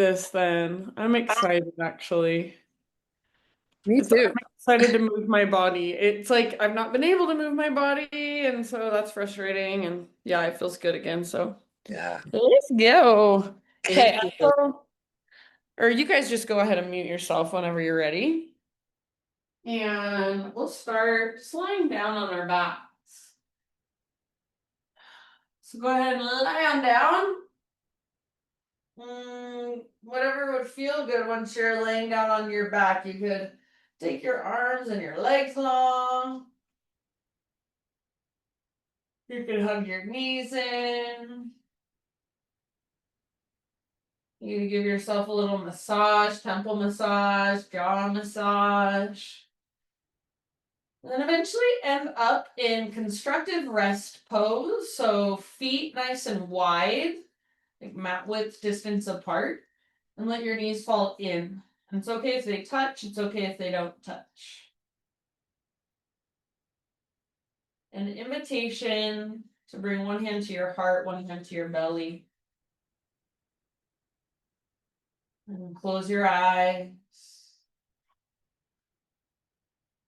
This then. I'm excited actually. Me I'm too. excited to move my body. It's like I've not been able to move my body, and so that's frustrating. And yeah, it feels good again. So Yeah. let's go. Thank Okay, you. or you guys just go ahead and mute yourself whenever you're ready. And we'll start just lying down on our backs. So go ahead and lie on down. Whatever would feel good once you're laying down on your back. You could take your arms and your legs long. You could hug your knees in. You can give yourself a little massage, temple massage, jaw massage. And then eventually end up in constructive rest pose. So feet nice and wide, like mat width distance apart. And let your knees fall in. And it's okay if they touch, it's okay if they don't touch. An invitation to bring one hand to your heart, one hand to your belly. And close your eyes.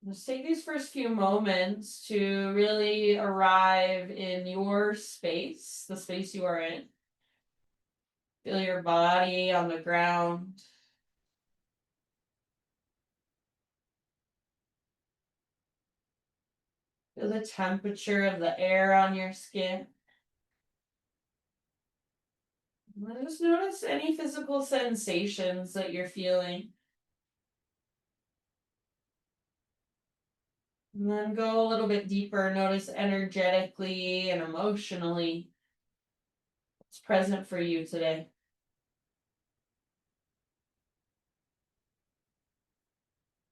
Just take these first few moments to really arrive in your space, the space you are in. Feel your body on the ground. Feel the temperature of the air on your skin. And just notice any physical sensations that you're feeling. And then go a little bit deeper. Notice energetically and emotionally what's present for you today.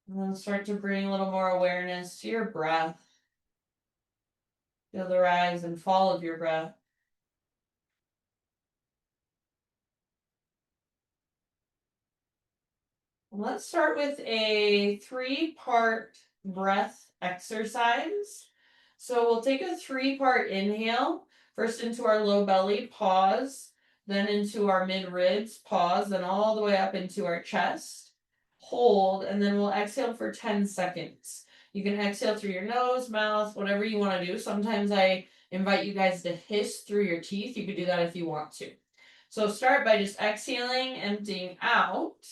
And then start to bring a little more awareness to your breath. Feel the rise and fall of your breath. Let's start with a 3-part breath exercise. So we'll take a 3-part inhale, first into our low belly, pause, then into our mid ribs, pause, then all the way up into our chest, hold, and then we'll exhale for 10 seconds. You can exhale through your nose, mouth, whatever you want to do. Sometimes I invite you guys to hiss through your teeth. You could do that if you want to. So start by just exhaling, emptying out.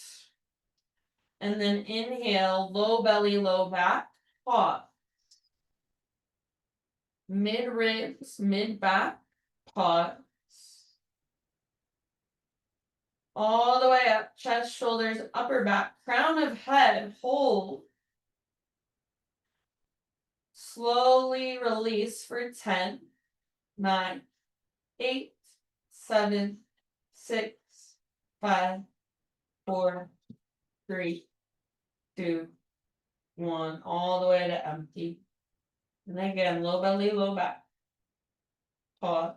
And then inhale, low belly, low back, pause. Mid ribs, mid back, pause. All the way up, chest, shoulders, upper back, crown of head, hold. Slowly release for 10, 9, 8, 7, 6, 5, 4, 3, 2, 1. All the way to empty. And again, low belly, low back. Pause.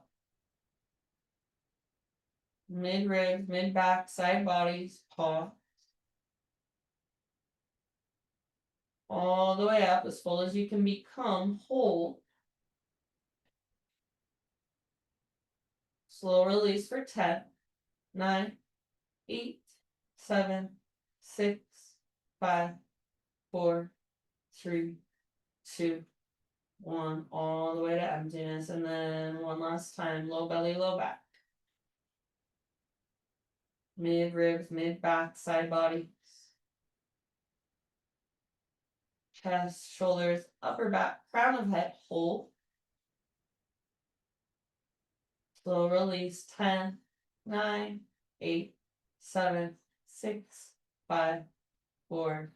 Mid ribs, mid back, side bodies, pause. All the way up as full as you can become, hold. Slow release for 10, 9, 8, 7, 6, 5, 4, 3, 2, 1. All the way to emptiness. And then one last time, low belly, low back. Mid ribs, mid back, side body. Chest, shoulders, upper back, crown of head, hold. Slow release 10, 9, 8, 7, 6, 5, 4,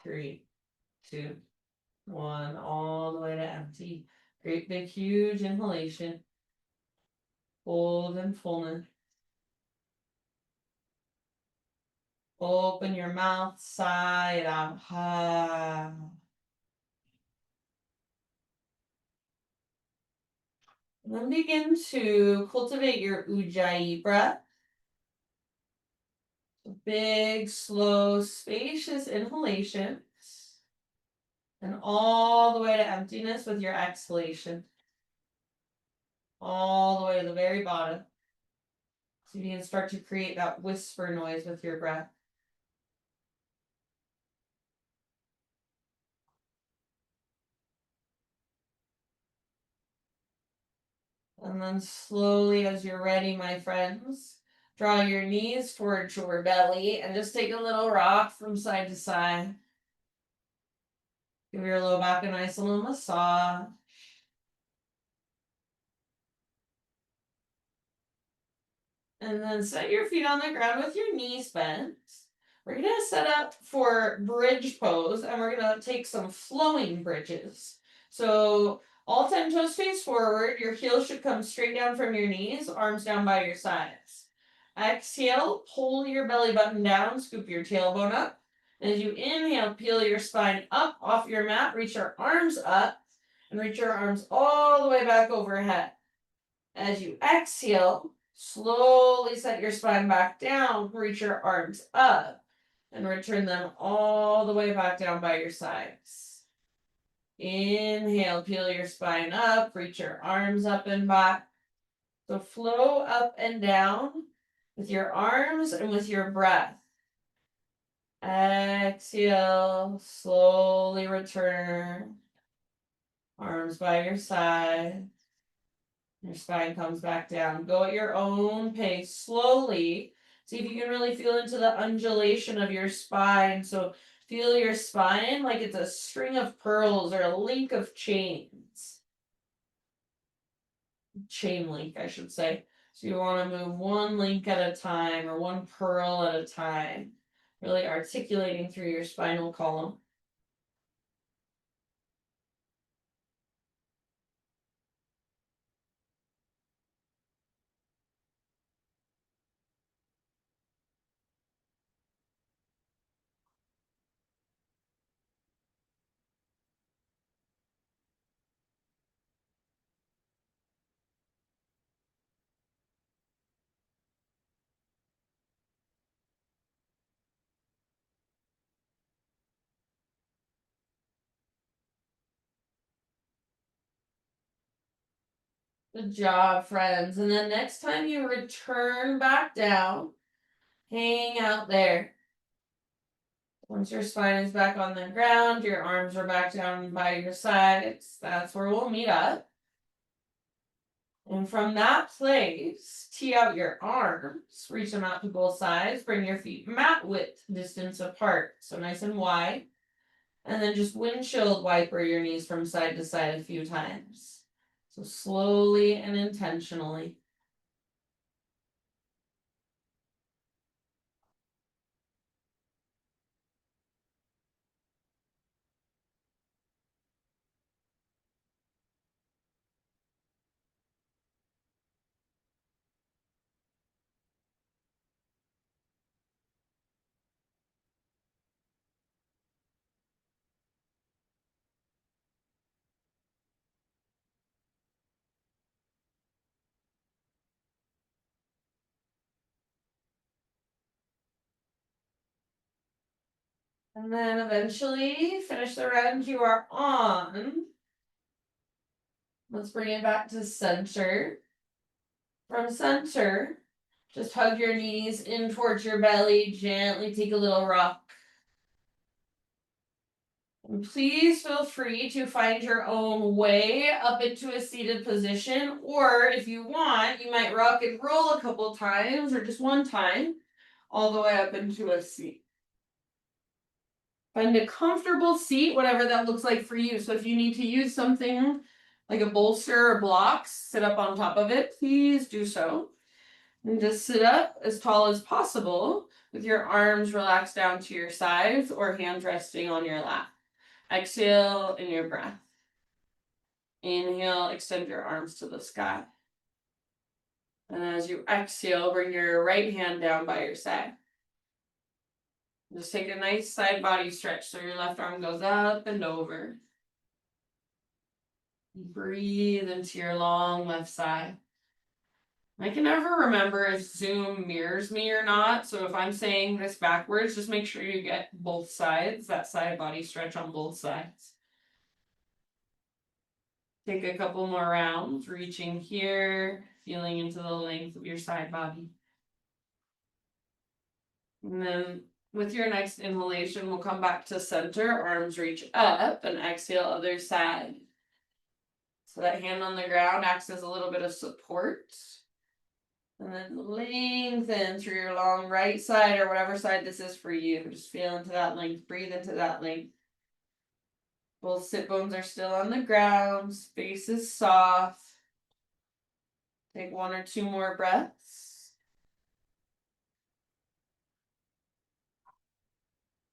3, 2, 1. All the way to empty. Great big huge inhalation. Hold in fullness. Open your mouth, sigh it out. Ha. And then begin to cultivate your Ujjayi breath. Big, slow, spacious inhalations. And all the way to emptiness with your exhalation. All the way to the very bottom. So you can start to create that whisper noise with your breath. And then slowly, as you're ready, my friends, draw your knees towards your belly and just take a little rock from side to side. Give your low back a nice little massage. And then set your feet on the ground with your knees bent. We're going to set up for bridge pose and we're going to take some flowing bridges. So all 10 toes face forward. Your heels should come straight down from your knees, arms down by your sides. Exhale, pull your belly button down, scoop your tailbone up. And as you inhale, peel your spine up off your mat, reach your arms up, and reach your arms all the way back overhead. As you exhale, slowly set your spine back down, reach your arms up, and return them all the way back down by your sides. Inhale, peel your spine up, reach your arms up and back. So flow up and down with your arms and with your breath. Exhale, slowly return. Arms by your side. Your spine comes back down. Go at your own pace, slowly. See if you can really feel into the undulation of your spine. So feel your spine like it's a string of pearls or a link of chains. Chain link, I should say. So you want to move one link at a time or one pearl at a time. Really articulating through your spinal column. Good job, friends. And then next time you return back down, hang out there. Once your spine is back on the ground, your arms are back down by your sides. That's where we'll meet up. And from that place, tee out your arms, reach them out to both sides, bring your feet mat width distance apart, so nice and wide. And then just windshield wiper your knees from side to side a few times. So slowly and intentionally. And then eventually finish the round you are on. Let's bring it back to center. From center, just hug your knees in towards your belly, gently take a little rock. And please feel free to find your own way up into a seated position, or if you want, you might rock and roll a couple times or just one time, all the way up into a seat. Find a comfortable seat, whatever that looks like for you. So if you need to use something like a bolster or blocks, sit up on top of it, please do so. And just sit up as tall as possible with your arms relaxed down to your sides or hands resting on your lap. Exhale in your breath. Inhale, extend your arms to the sky. And as you exhale, bring your right hand down by your side. Just take a nice side body stretch so your left arm goes up and over. Breathe into your long left side. I can never remember if Zoom mirrors me or not, so if I'm saying this backwards, just make sure you get both sides, that side body stretch on both sides. Take a couple more rounds, reaching here, feeling into the length of your side body. And then with your next inhalation, we'll come back to center, arms reach up, and exhale other side. So that hand on the ground acts as a little bit of support. And then lengthen through your long right side or whatever side this is for you. Just feel into that length, breathe into that length. Both sit bones are still on the ground, space is soft. Take 1 or 2 more breaths.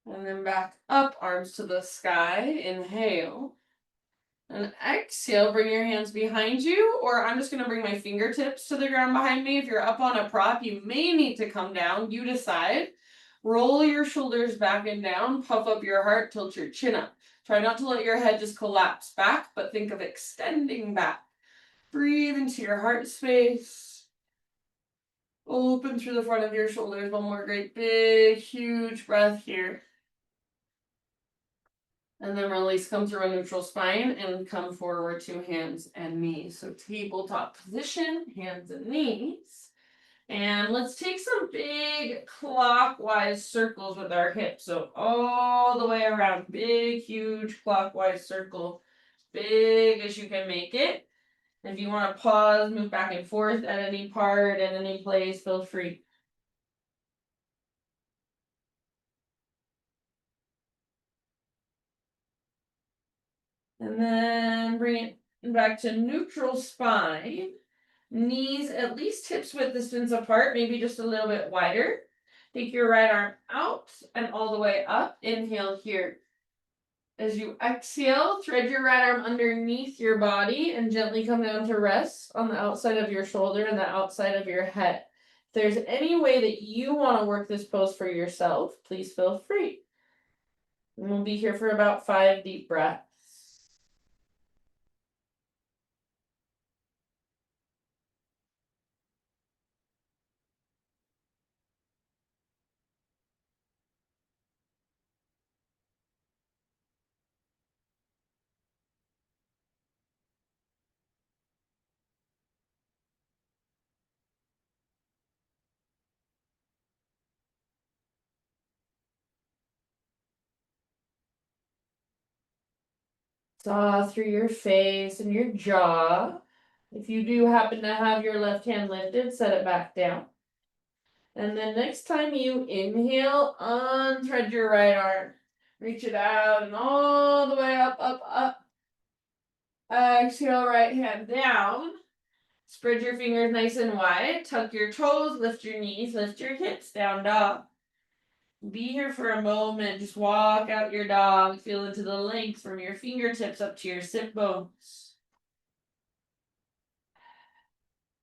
And then back up, arms to the sky. Inhale. And exhale, bring your hands behind you, or I'm just going to bring my fingertips to the ground behind me. If you're up on a prop, you may need to come down. You decide. Roll your shoulders back and down, puff up your heart, tilt your chin up. Try not to let your head just collapse back, but think of extending back. Breathe into your heart space. Open through the front of your shoulders. One more great big, huge breath here. And then release, come through a neutral spine and come forward to hands and knees. So tabletop position, hands and knees. And let's take some big clockwise circles with our hips. So all the way around, big, huge clockwise circle, big as you can make it. If you want to pause, move back and forth at any part, at any place, feel free. And then bring it back to neutral spine. Knees at least hips width distance apart, maybe just a little bit wider. Take your right arm out and all the way up. Inhale here. As you exhale, thread your right arm underneath your body and gently come down to rest on the outside of your shoulder and the outside of your head. If there's any way that you want to work this pose for yourself, please feel free. And we'll be here for about 5 deep breaths. Saw through your face and your jaw. If you do happen to have your left hand lifted, set it back down. And then next time you inhale, unthread your right arm. Reach it out and all the way up, up, up. Exhale, right hand down. Spread your fingers nice and wide. Tuck your toes, lift your knees, lift your hips, down dog. Be here for a moment. Just walk out your dog. Feel into the length from your fingertips up to your sit bones.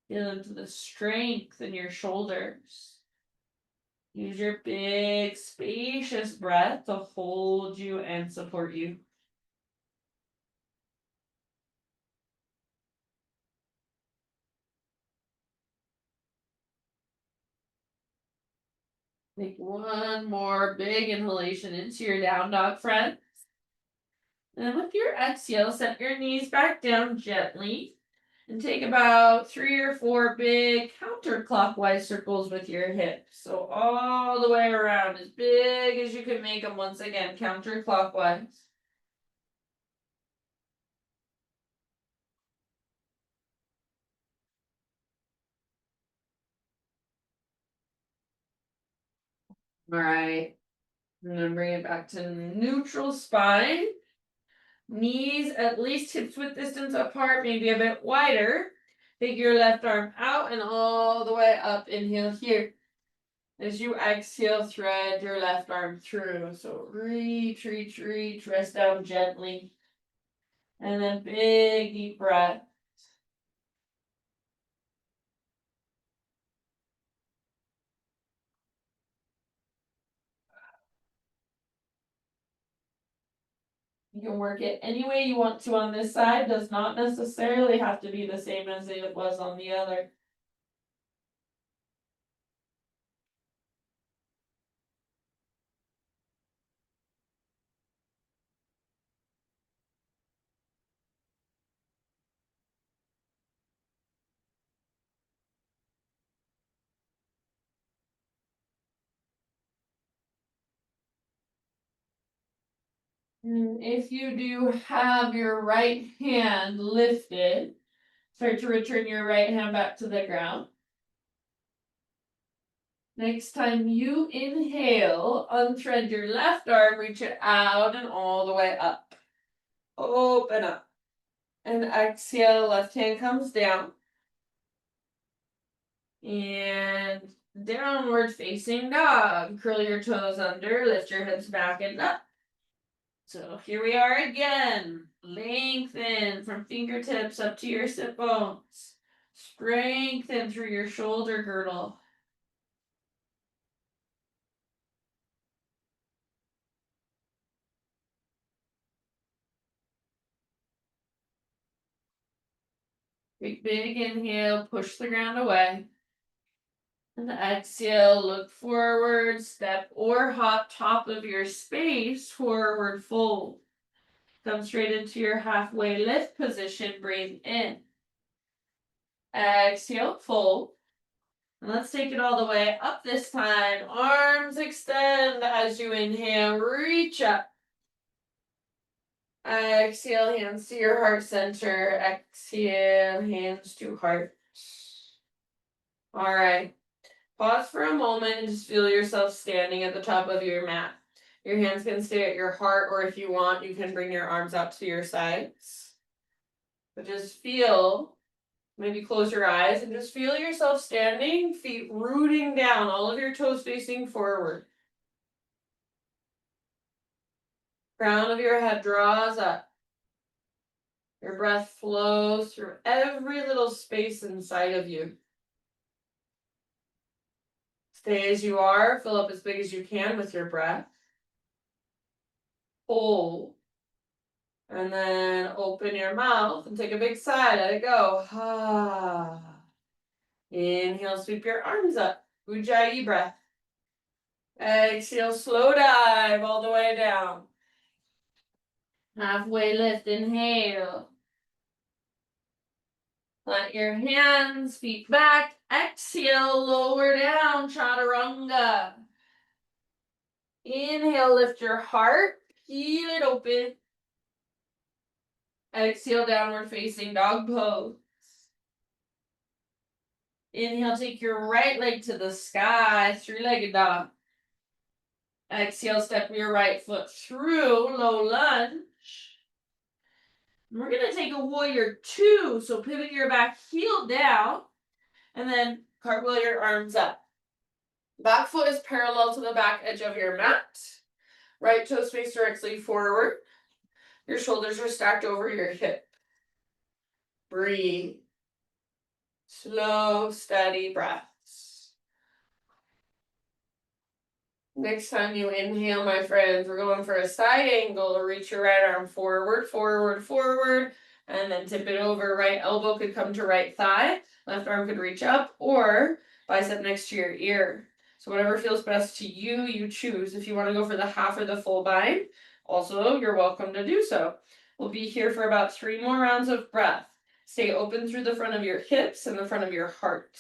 Feel into the strength in your shoulders. Use your big, spacious breath to hold you and support you. Take one more big inhalation into your down dog, friends. And with your exhale, set your knees back down gently. And take about 3 or 4 big counterclockwise circles with your hips. So all the way around, as big as you can make them once again, counterclockwise. All right. And then bring it back to neutral spine. Knees at least hips width distance apart, maybe a bit wider. Take your left arm out and all the way up. Inhale here. As you exhale, thread your left arm through. So reach, reach, reach, rest down gently. And then big deep breath. You can work it any way you want to on this side. Does not necessarily have to be the same as it was on the other. If you do have your right hand lifted, start to return your right hand back to the ground. Next time you inhale, unthread your left arm, reach it out and all the way up. Open up. And exhale, left hand comes down. And downward facing dog. Curl your toes under, lift your hips back and up. So here we are again. Lengthen from fingertips up to your sit bones. Strengthen through your shoulder girdle. Take big inhale, push the ground away. And exhale, look forward, step or hop top of your space, forward fold. Come straight into your halfway lift position, breathe in. Exhale, fold. And let's take it all the way up this time. Arms extend as you inhale, reach up. Exhale, hands to your heart center. Exhale, hands to heart. All right. Pause for a moment and just feel yourself standing at the top of your mat. Your hands can stay at your heart, or if you want, you can bring your arms out to your sides. But just feel, maybe close your eyes and just feel yourself standing, feet rooting down, all of your toes facing forward. Crown of your head draws up. Your breath flows through every little space inside of you. Stay as you are, fill up as big as you can with your breath. Hold. And then open your mouth and take a big sigh, let it go. Inhale, sweep your arms up. Ujjayi breath. Exhale, slow dive all the way down. Halfway lift, inhale. Plant your hands, feet back. Exhale, lower down, chaturanga. Inhale, lift your heart, peel it open. Exhale, downward facing dog pose. Inhale, take your right leg to the sky, three-legged dog. Exhale, step your right foot through, low lunge. We're gonna take a warrior two, so pivot your back heel down, and then cartwheel your arms up. Back foot is parallel to the back edge of your mat. Right toes face directly forward. Your shoulders are stacked over your hip. Breathe. Slow, steady breaths. Next time you inhale, my friends, we're going for a side angle. Reach your right arm forward, forward, forward, and then tip it over. Right elbow could come to right thigh. Left arm could reach up, or bicep next to your ear. So whatever feels best to you, you choose. If you want to go for the half or the full bind, also, you're welcome to do so. We'll be here for about 3 more rounds of breath. Stay open through the front of your hips and the front of your heart.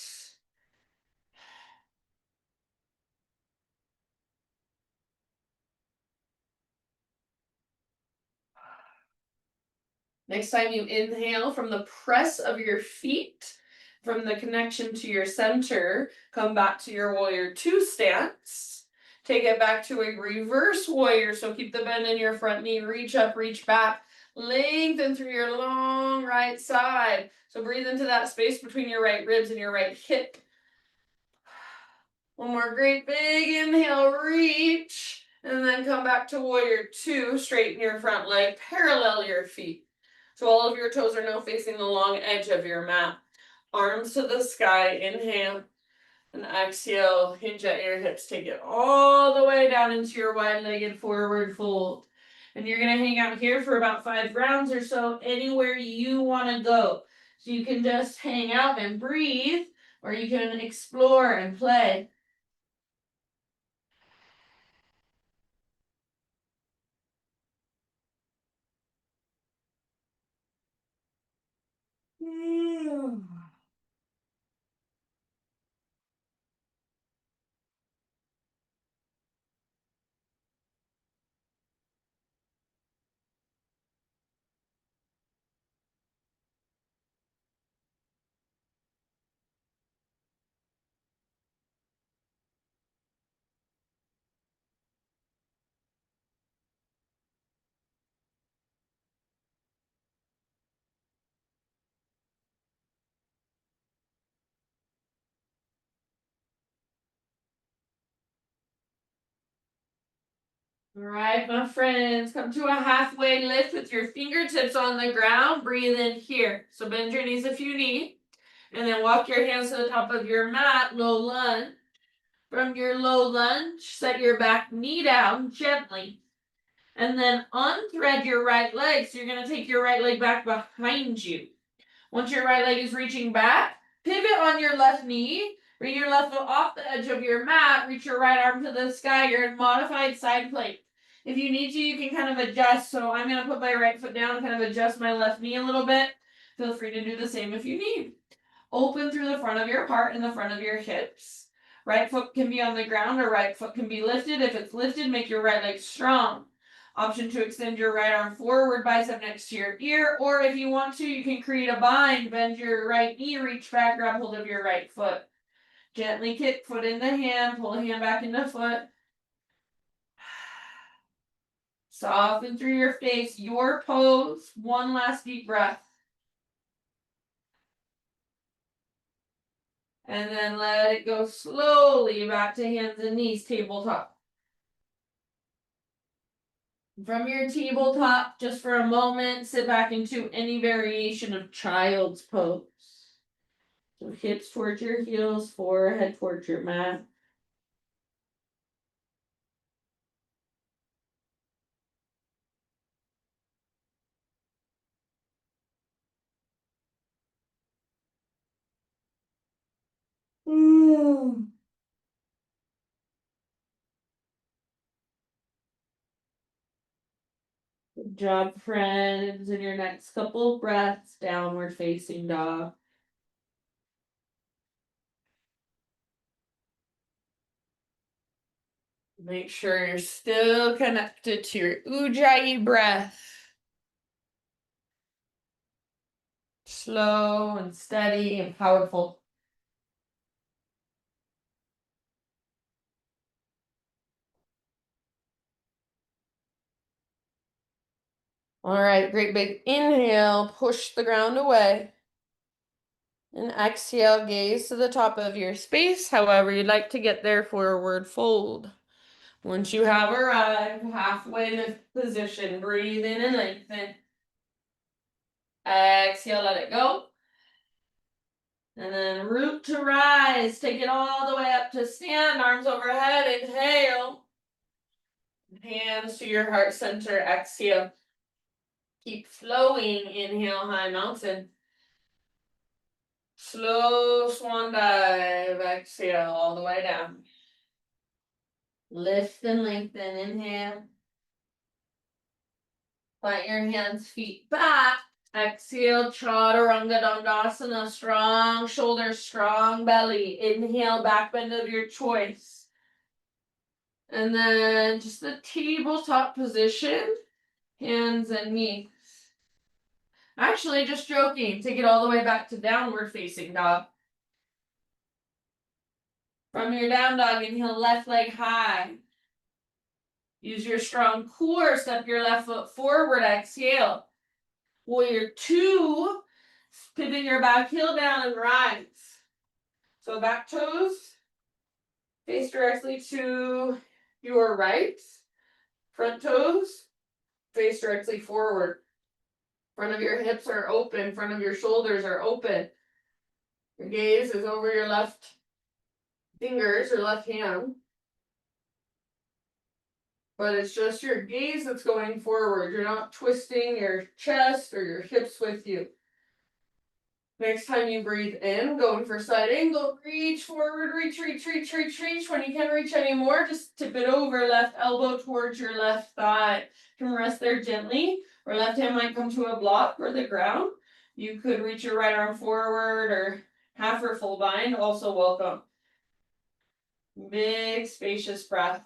Next time you inhale, from the press of your feet, from the connection to your center, come back to your warrior two stance. Take it back to a reverse warrior. So keep the bend in your front knee, reach up, reach back, lengthen through your long right side. So breathe into that space between your right ribs and your right hip. One more great big inhale, reach, and then come back to warrior two, straighten your front leg, parallel your feet. So all of your toes are now facing the long edge of your mat. Arms to the sky, inhale, and exhale, hinge at your hips, take it all the way down into your wide-legged forward fold. And you're gonna hang out here for about 5 rounds or so, anywhere you wanna go. So you can just hang out and breathe, or you can explore and play. All right, my friends, come to a halfway lift with your fingertips on the ground. Breathe in here. So bend your knees if you need. And then walk your hands to the top of your mat, low lunge. From your low lunge, set your back knee down gently. And then unthread your right leg. So you're going to take your right leg back behind you. Once your right leg is reaching back, pivot on your left knee. Bring your left foot off the edge of your mat. Reach your right arm to the sky. You're in modified side plank. If you need to, you can kind of adjust. So I'm going to put my right foot down and kind of adjust my left knee a little bit. Feel free to do the same if you need. Open through the front of your heart and the front of your hips. Right foot can be on the ground or right foot can be lifted. If it's lifted, make your right leg strong. Option to extend your right arm forward, bicep next to your ear, or if you want to, you can create a bind, bend your right knee, reach back, grab hold of your right foot. Gently kick foot into hand, pull the hand back into foot. Soften through your face, your pose. One last deep breath. And then let it go slowly back to hands and knees, tabletop. From your tabletop, just for a moment, sit back into any variation of child's pose. So hips towards your heels, forehead towards your mat. Good job, friends. In your next couple of breaths, downward facing dog. Make sure you're still connected to your Ujjayi breath. Slow and steady and powerful. All right, great big inhale, push the ground away. And exhale, gaze to the top of your space, however you'd like to get there, forward fold. Once you have arrived, halfway lift position, breathe in and lengthen. Exhale, let it go. And then root to rise, take it all the way up to stand, arms overhead, inhale. Hands to your heart center, exhale. Keep flowing, inhale, high mountain. Slow swan dive, exhale all the way down. Lift and lengthen, inhale. Plant your hands, feet back. Exhale, Chaturanga Dandasana, strong shoulders, strong belly. Inhale, back bend of your choice. And then just the tabletop position, hands and knees. Actually, just joking, take it all the way back to downward facing dog. From your down dog, inhale, left leg high. Use your strong core, step your left foot forward, exhale. Warrior two, pivot your back heel down and rise. So back toes face directly to your right. Front toes face directly forward. Front of your hips are open, front of your shoulders are open. Your gaze is over your left fingers or left hand. But it's just your gaze that's going forward. You're not twisting your chest or your hips with you. Next time you breathe in, going for side angle, reach forward, reach. When you can't reach anymore, just tip it over, left elbow towards your left thigh. You can rest there gently, or left hand might come to a block or the ground. You could reach your right arm forward or half or full bind, also welcome. Big, spacious breaths.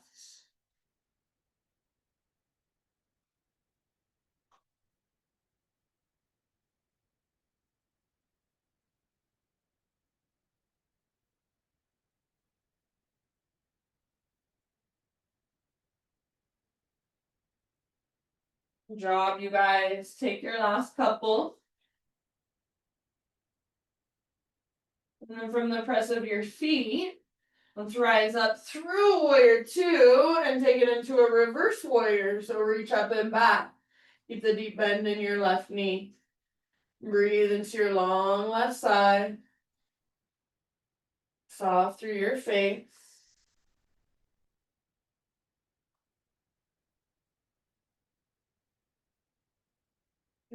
Good job, you guys. Take your last couple. And then from the press of your feet, Let's rise up through warrior two and take it into a reverse warrior. So reach up and back. Keep the deep bend in your left knee. Breathe into your long left side. Soft through your face.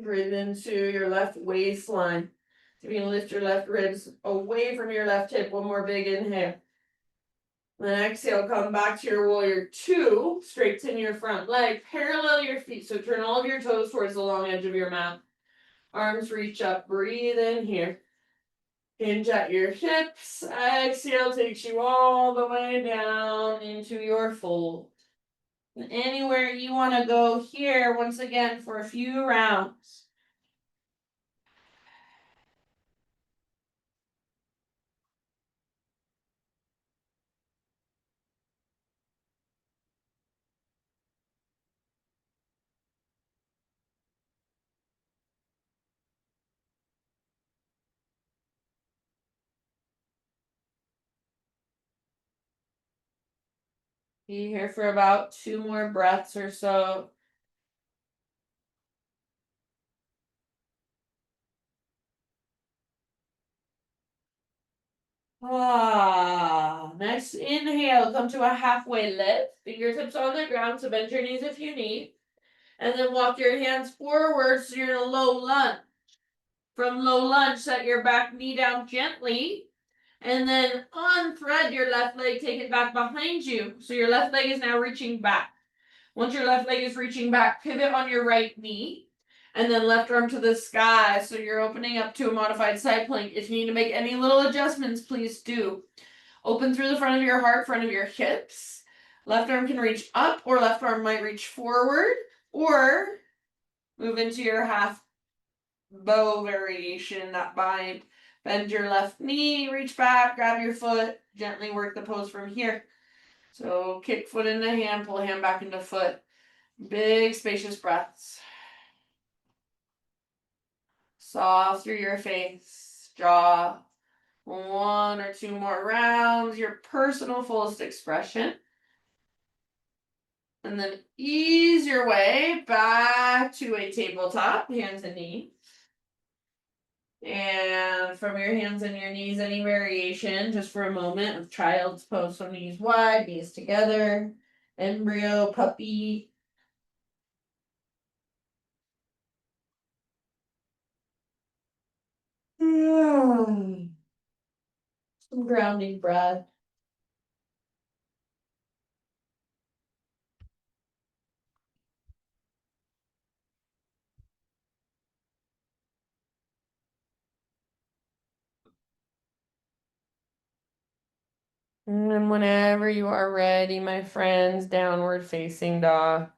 Breathe into your left waistline. So you can lift your left ribs away from your left hip. One more big inhale. Then exhale, come back to your warrior two. Straighten your front leg. Parallel your feet. So turn all of your toes towards the long edge of your mat. Arms reach up. Breathe in here. Hinge at your hips. Exhale takes you all the way down into your fold. And anywhere you want to go here, once again, for a few rounds. Be here for about 2 more breaths or so. Next inhale, come to a halfway lift. Fingertips on the ground, so bend your knees if you need. And then walk your hands forward so you're in a low lunge. From low lunge, set your back knee down gently. And then unthread your left leg, take it back behind you. So your left leg is now reaching back. Once your left leg is reaching back, pivot on your right knee. And then left arm to the sky. So you're opening up to a modified side plank. If you need to make any little adjustments, please do. Open through the front of your heart, front of your hips. Left arm can reach up, or left arm might reach forward, or move into your half bow variation, that bind. Bend your left knee, reach back, grab your foot, gently work the pose from here. So kick foot into hand, pull hand back into foot. Big spacious breaths. Soft through your face, jaw. 1 or 2 more rounds, your personal fullest expression. And then ease your way back to a tabletop, hands and knees. And from your hands and your knees, any variation, just for a moment of child's pose. So knees wide, knees together, embryo, puppy. Some grounding breath. And then whenever you are ready, my friends, downward facing dog.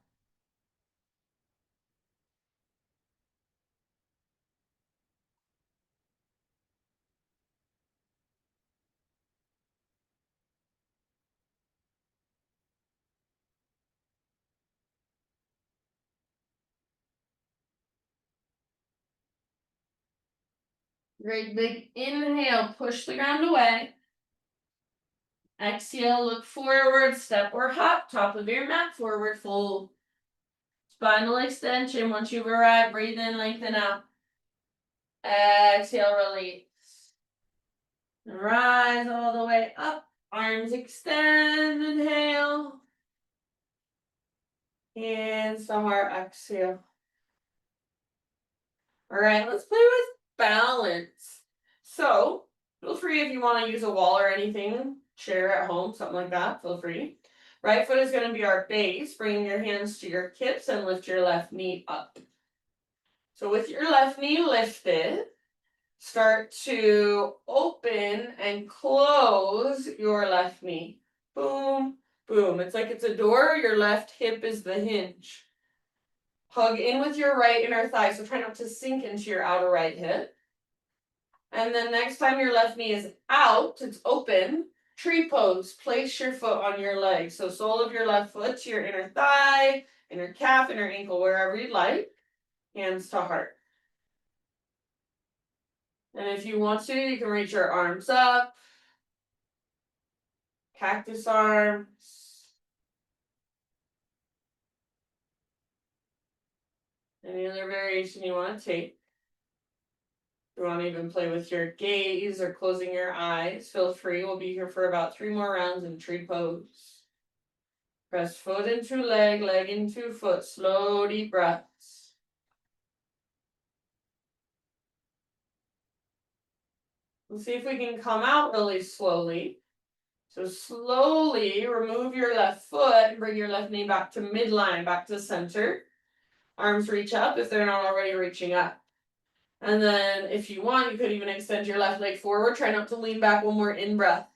Great big inhale, push the ground away. Exhale, look forward, step or hop, top of your mat, forward fold. Spinal extension. Once you've arrived, breathe in, lengthen out. Exhale, release. And rise all the way up. Arms extend, inhale. Hands to heart, exhale. All right, let's play with balance. So, feel free if you want to use a wall or anything, chair at home, something like that, feel free. Right foot is going to be our base. Bring your hands to your hips and lift your left knee up. So with your left knee lifted, start to open and close your left knee. Boom, boom. It's like it's a door. Your left hip is the hinge. Hug in with your right inner thigh. So try not to sink into your outer right hip. And then next time your left knee is out, it's open. Tree pose. Place your foot on your leg. So sole of your left foot to your inner thigh, inner calf, inner ankle, wherever you'd like. Hands to heart. And if you want to, you can reach your arms up. cactus arms. Any other variation you want to take. If you want to even play with your gaze or closing your eyes, feel free. We'll be here for about 3 more rounds in tree pose. Press foot into leg, leg into foot. Slow, deep breaths. Let's see if we can come out really slowly. So slowly remove your left foot and bring your left knee back to midline, back to center. Arms reach up if they're not already reaching up. And then if you want, you could even extend your left leg forward. Try not to lean back. One more in breath.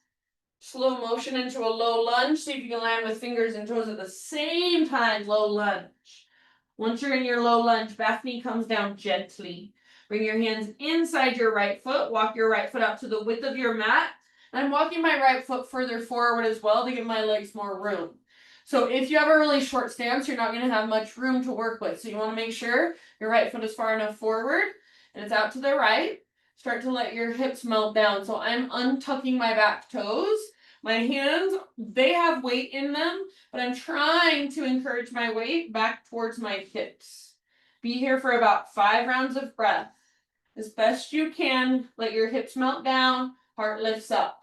Slow motion into a low lunge. See if you can land with fingers and toes at the same time. Low lunge. Once you're in your low lunge, back knee comes down gently. Bring your hands inside your right foot. Walk your right foot out to the width of your mat. And I'm walking my right foot further forward as well to give my legs more room. So if you have a really short stance, you're not going to have much room to work with. So you want to make sure your right foot is far enough forward and it's out to the right. Start to let your hips melt down. So I'm untucking my back toes. My hands, they have weight in them, but I'm trying to encourage my weight back towards my hips. Be here for about 5 rounds of breath. As best you can, let your hips melt down, heart lifts up.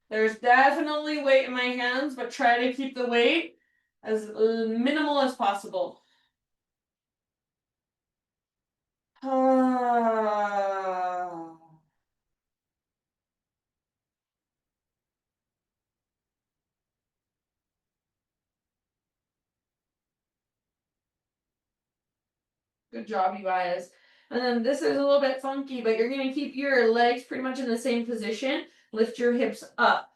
There's definitely weight in my hands, but try to keep the weight as minimal as possible. Good job, you guys. And then this is a little bit funky, but you're going to keep your legs pretty much in the same position. Lift your hips up.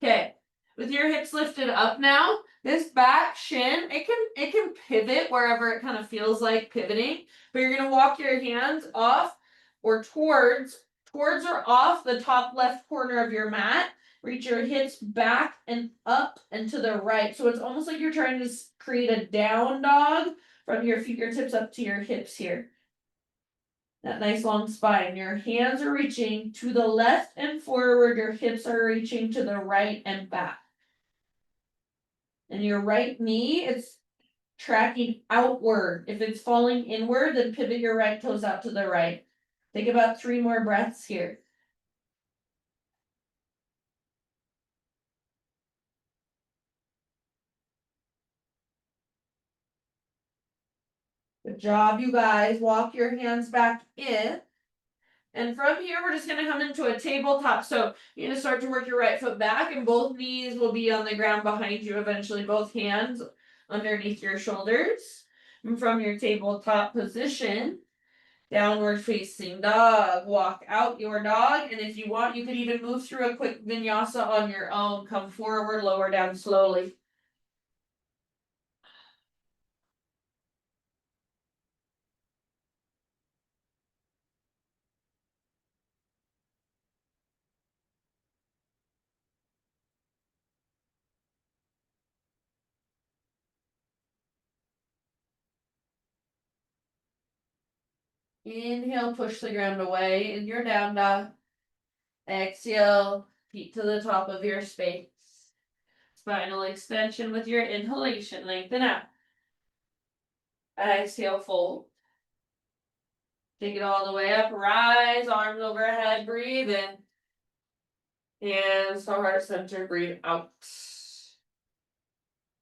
Okay. With your hips lifted up now, this back shin, it can pivot wherever it kind of feels like pivoting, but you're going to walk your hands off or towards or off the top left corner of your mat. Reach your hips back and up and to the right. So it's almost like you're trying to create a down dog from your fingertips up to your hips here. That nice long spine. Your hands are reaching to the left and forward. Your hips are reaching to the right and back. And your right knee is tracking outward. If it's falling inward, then pivot your right toes out to the right. Take about 3 more breaths here. Good job, you guys. Walk your hands back in. And from here, we're just going to come into a tabletop. So you're going to start to work your right foot back, and both knees will be on the ground behind you eventually, both hands underneath your shoulders. And from your tabletop position, downward facing dog, walk out your dog. And if you want, you could even move through a quick vinyasa on your own. Come forward, lower down slowly. Inhale, push the ground away in your down dog. Exhale, feet to the top of your space. Spinal extension with your inhalation, lengthen out. Exhale, fold. Take it all the way up, rise, arms overhead, breathe in. Hands to heart center, breathe out.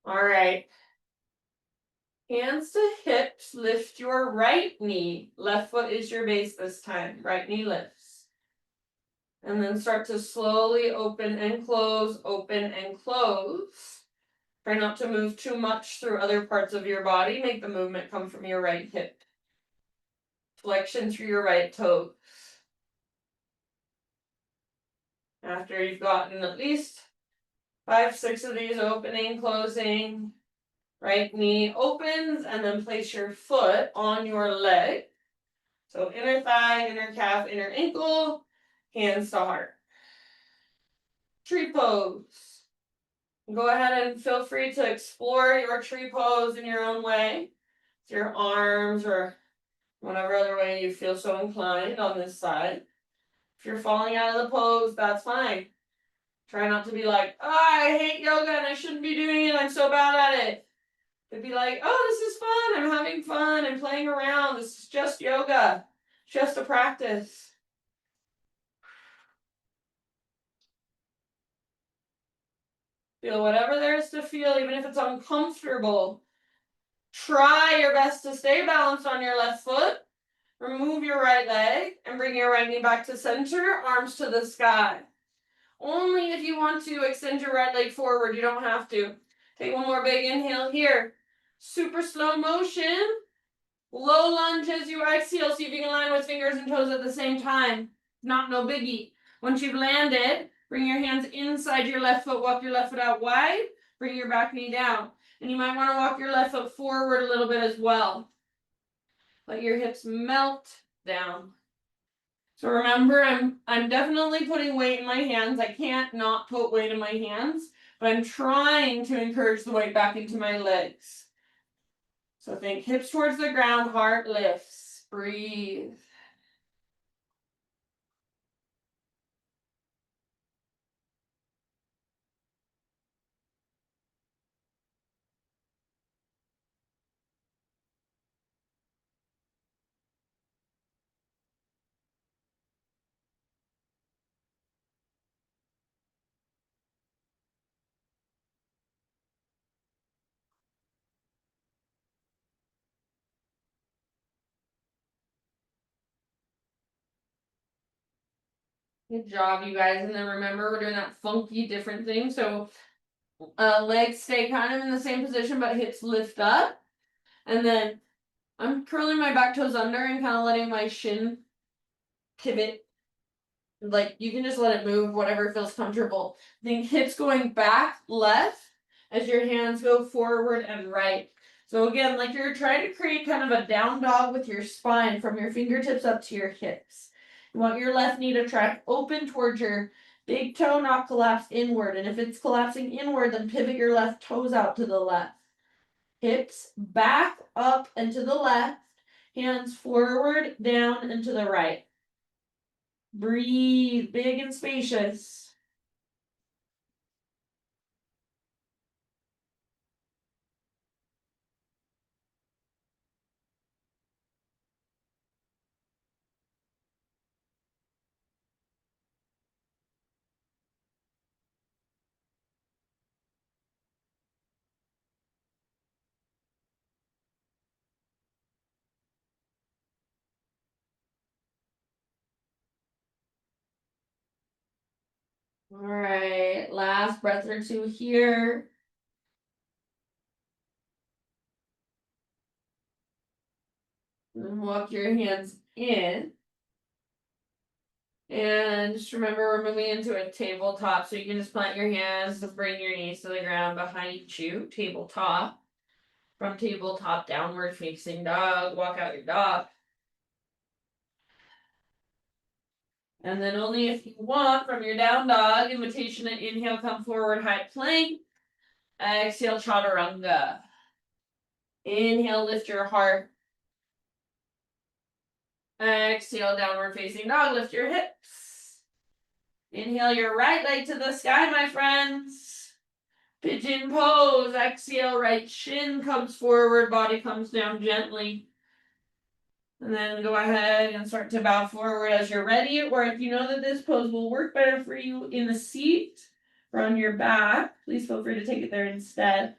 All right. Hands to hips, lift your right knee. Left foot is your base this time. Right knee lifts. And then start to slowly open and close, open and close. Try not to move too much through other parts of your body. Make the movement come from your right hip. Flexion through your right toes. After you've gotten at least 5, 6 of these opening, closing, right knee opens, and then place your foot on your leg. So inner thigh, inner calf, inner ankle, hands to heart. Tree pose. Go ahead and feel free to explore your tree pose in your own way. With your arms or whatever other way you feel so inclined on this side. If you're falling out of the pose, that's fine. Try not to be like, oh, I hate yoga and I shouldn't be doing it. I'm so bad at it. But be like, oh, this is fun. I'm having fun. I'm playing around. This is just yoga. Just a practice. Feel whatever there is to feel, even if it's uncomfortable. Try your best to stay balanced on your left foot. Remove your right leg and bring your right knee back to center, arms to the sky. Only if you want to extend your right leg forward, you don't have to. Take one more big inhale here. Super slow motion. Low lunge as you exhale, see if you can land with fingers and toes at the same time. Not no biggie. Once you've landed, bring your hands inside your left foot, walk your left foot out wide, bring your back knee down. And you might want to walk your left foot forward a little bit as well. Let your hips melt down. So remember, I'm definitely putting weight in my hands. I can't not put weight in my hands, but I'm trying to encourage the weight back into my legs. So think hips towards the ground, heart lifts. Breathe. Good job, you guys. And then remember, we're doing that funky different thing. So legs stay kind of in the same position, but hips lift up. And then I'm curling my back toes under and kind of letting my shin pivot. Like you can just let it move, whatever feels comfortable. Think hips going back left as your hands go forward and right. So again, like you're trying to create kind of a down dog with your spine from your fingertips up to your hips. You want your left knee to track open towards your big toe, not collapse inward. And if it's collapsing inward, then pivot your left toes out to the left. Hips back up and to the left. Hands forward, down, and to the right. Breathe big and spacious. All right, last breath or two here. And walk your hands in. And just remember, we're moving into a tabletop, so you can just plant your hands to bring your knees to the ground behind you. Tabletop. From tabletop, downward facing dog. Walk out your dog. And then only if you want, from your down dog, invitation to inhale, come forward, high plank. Exhale, chaturanga. Inhale, lift your heart. Exhale, downward facing dog, lift your hips. Inhale your right leg to the sky, my friends. Pigeon pose, exhale, right shin comes forward, body comes down gently. And then go ahead and start to bow forward as you're ready, or if you know that this pose will work better for you in the seat or on your back, please feel free to take it there instead.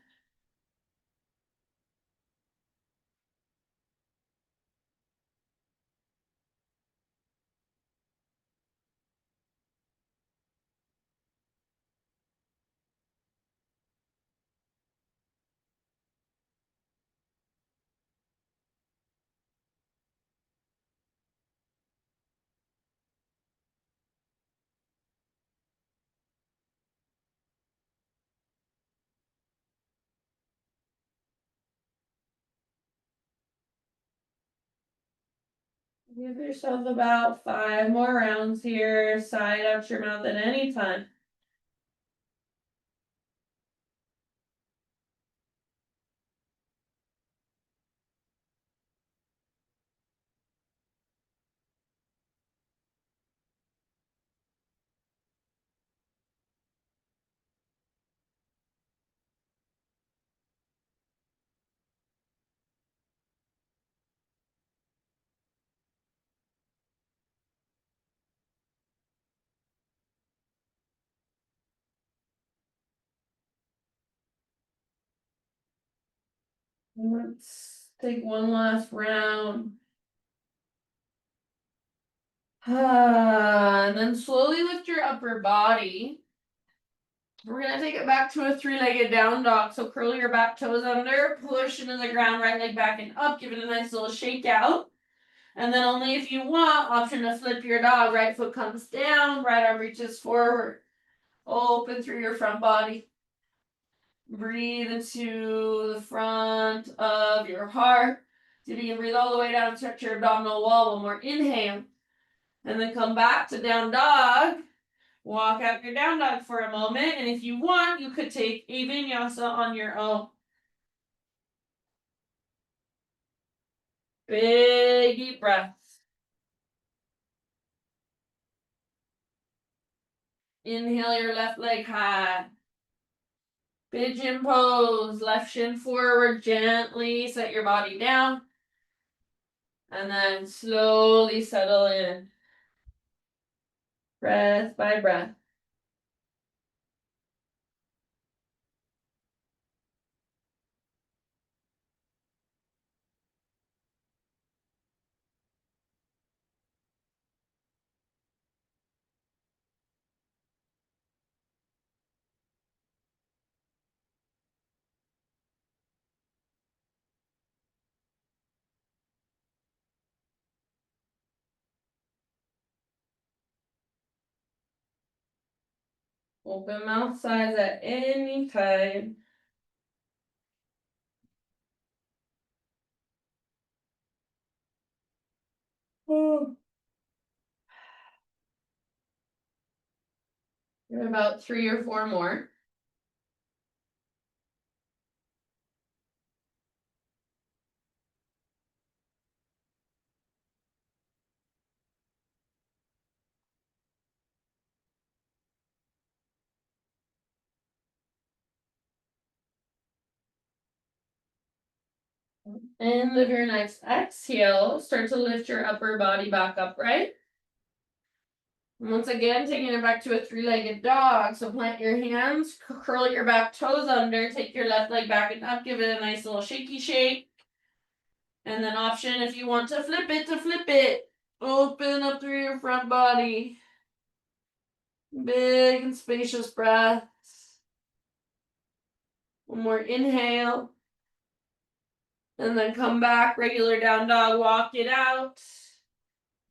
Give yourself about 5 more rounds here. Side out your mouth at any time. Let's take one last round. And then slowly lift your upper body. We're gonna take it back to a three-legged down dog. So curl your back toes under, push into the ground, right leg back and up, give it a nice little shake out. And then only if you want, option to flip your dog. Right foot comes down, right arm reaches forward. Open through your front body. Breathe into the front of your heart. See if you can breathe all the way down, stretch your abdominal wall. One more inhale. And then come back to down dog. Walk out your down dog for a moment. And if you want, you could take a vinyasa on your own. Big deep breaths. Inhale your left leg high. Pigeon pose, left shin forward, gently set your body down. And then slowly settle in. Breath by breath. Open mouth size at any time. Oh. About 3 or 4 more. And with your next exhale, start to lift your upper body back upright. Once again, taking it back to a three-legged dog. So plant your hands, curl your back toes under, take your left leg back and up, give it a nice little shaky shake. And then option if you want to flip it. Open up through your front body. Big and spacious breaths. One more inhale. And then come back, regular down dog, walk it out.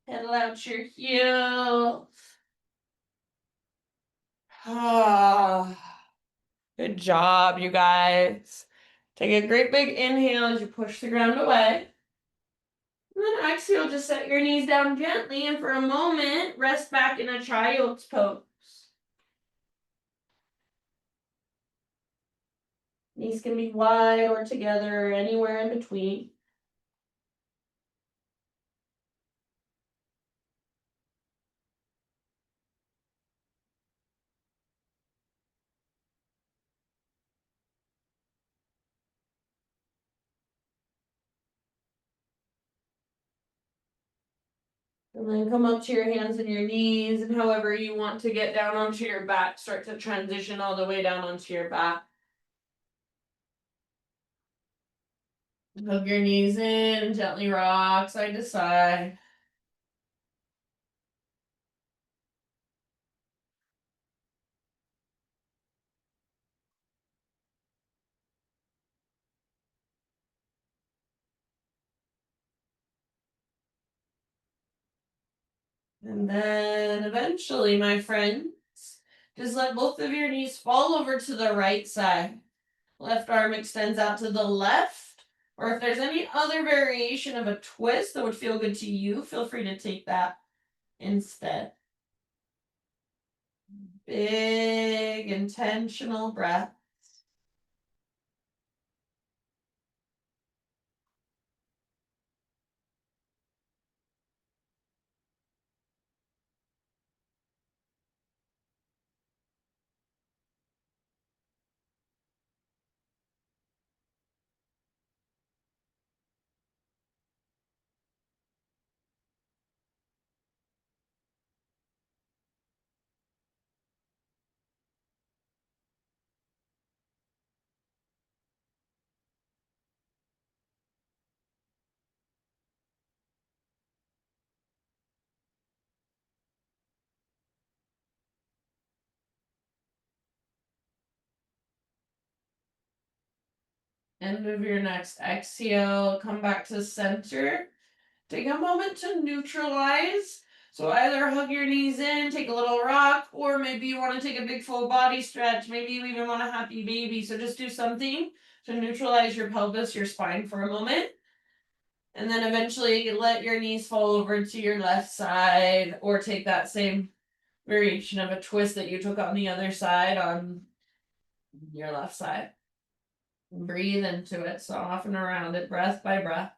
Pedal out your heels. Good job, you guys. Take a great big inhale as you push the ground away. And then exhale, just set your knees down gently and for a moment, rest back in a child's pose. Knees can be wide or together or anywhere in between. And then come up to your hands and your knees, and however you want to get down onto your back, start to transition all the way down onto your back. Hug your knees in and gently rock side to side. And then eventually, my friends, just let both of your knees fall over to the right side. Left arm extends out to the left. Or if there's any other variation of a twist that would feel good to you, feel free to take that instead. Big intentional breath. End of your next exhale, come back to center. Take a moment to neutralize. So either hug your knees in, take a little rock, or maybe you want to take a big full body stretch. Maybe you even want a happy baby. So just do something to neutralize your pelvis, your spine for a moment. And then eventually let your knees fall over to your left side, or take that same variation of a twist that you took on the other side on your left side. Breathe into it, so off and around it, breath by breath.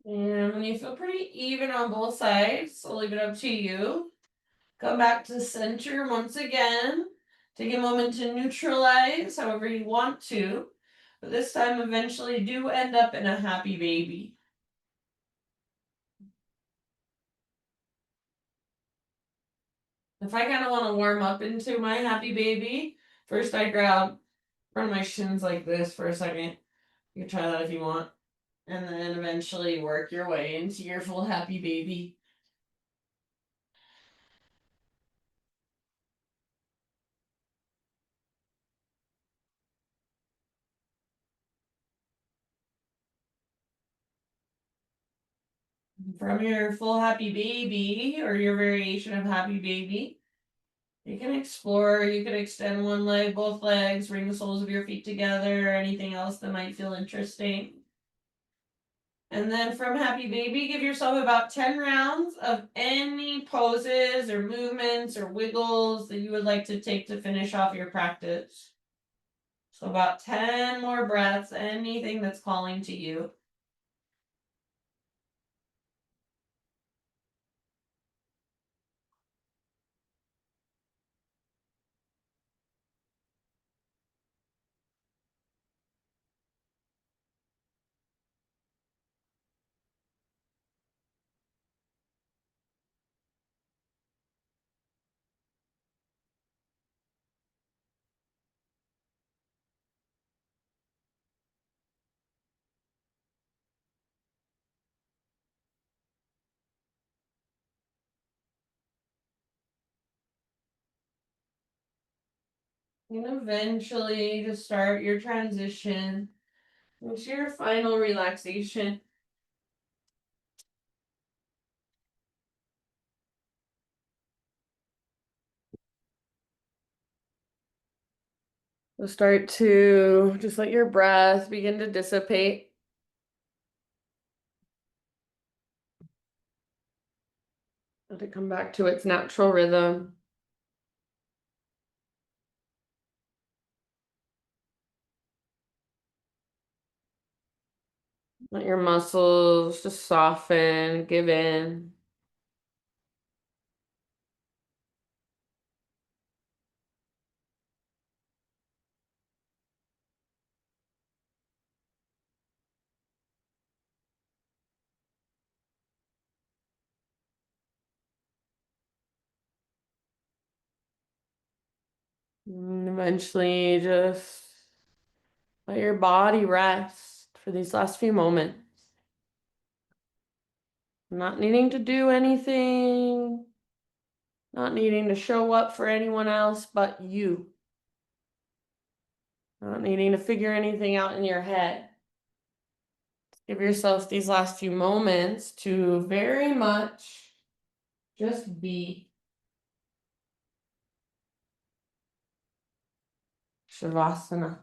And when you feel pretty even on both sides, I'll leave it up to you. Come back to center once again. Take a moment to neutralize however you want to. But this time, eventually, do end up in a happy baby. If I kind of want to warm up into my happy baby, first I grab front of my shins like this for a second. You can try that if you want. And then eventually work your way into your full happy baby. From your full happy baby or your variation of happy baby, you can explore, you can extend one leg, both legs, bring the soles of your feet together, or anything else that might feel interesting. And then from happy baby, give yourself about 10 rounds of any poses or movements or wiggles that you would like to take to finish off your practice. So about 10 more breaths, anything that's calling to you. And eventually to start your transition into your final relaxation. So start to just let your breath begin to dissipate. Let it come back to its natural rhythm. Let your muscles just soften, give in. And eventually just let your body rest for these last few moments. Not needing to do anything, not needing to show up for anyone else but you. Not needing to figure anything out in your head. Give yourself these last few moments to very much just be. Shavasana.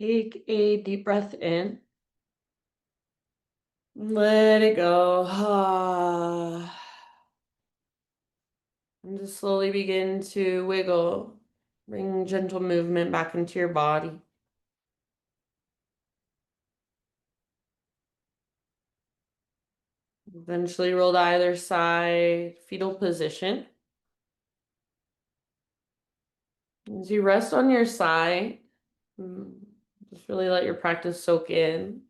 Take a deep breath in. Let it go. And just slowly begin to wiggle. Bring gentle movement back into your body. Eventually roll to either side, fetal position. As you rest on your side, just really let your practice soak in.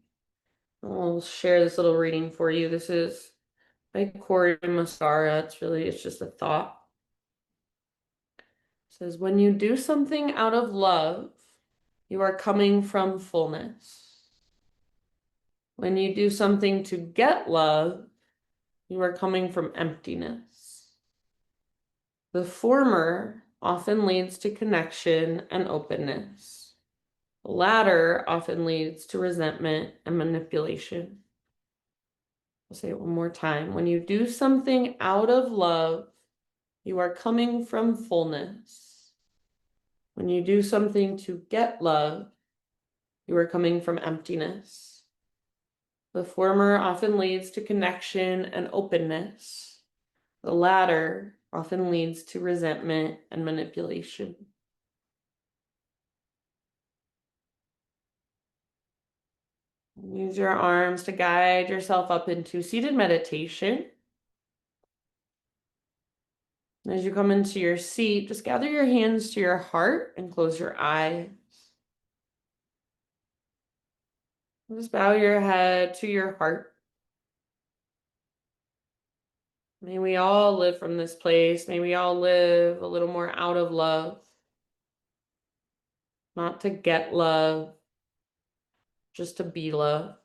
I'll share this little reading for you. This is by Corey Muscara. It's just a thought. It says, when you do something out of love, you are coming from fullness. When you do something to get love, you are coming from emptiness. The former often leads to connection and openness. The latter often leads to resentment and manipulation. I'll say it one more time. When you do something out of love, you are coming from fullness. When you do something to get love, you are coming from emptiness. The former often leads to connection and openness. The latter often leads to resentment and manipulation. Use your arms to guide yourself up into seated meditation. As you come into your seat, just gather your hands to your heart and close your eyes. Just bow your head to your heart. May we all live from this place. May we all live a little more out of love. Not to get love, just to be love.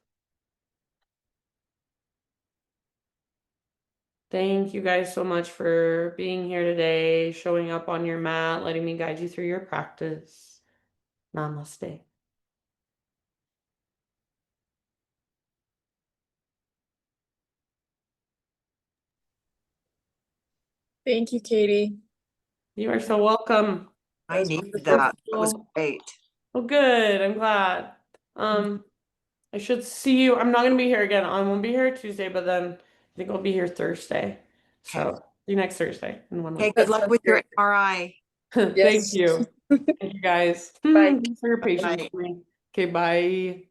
Thank you guys so much for being here today, showing up on your mat, letting me guide you through your practice. Namaste. Thank you, Katie. You are so welcome. I was needed wonderful. that. That was great. Oh, good. I'm glad. I should see you. I'm not gonna be here again. I won't be here Tuesday, but then I think I'll be here Thursday. So see you next Thursday in 1 Okay, week. good That luck sounds with your great. MRI. Thank Yes. you. Thank you guys. Bye. Thanks for your patience Bye. with me. Okay, bye.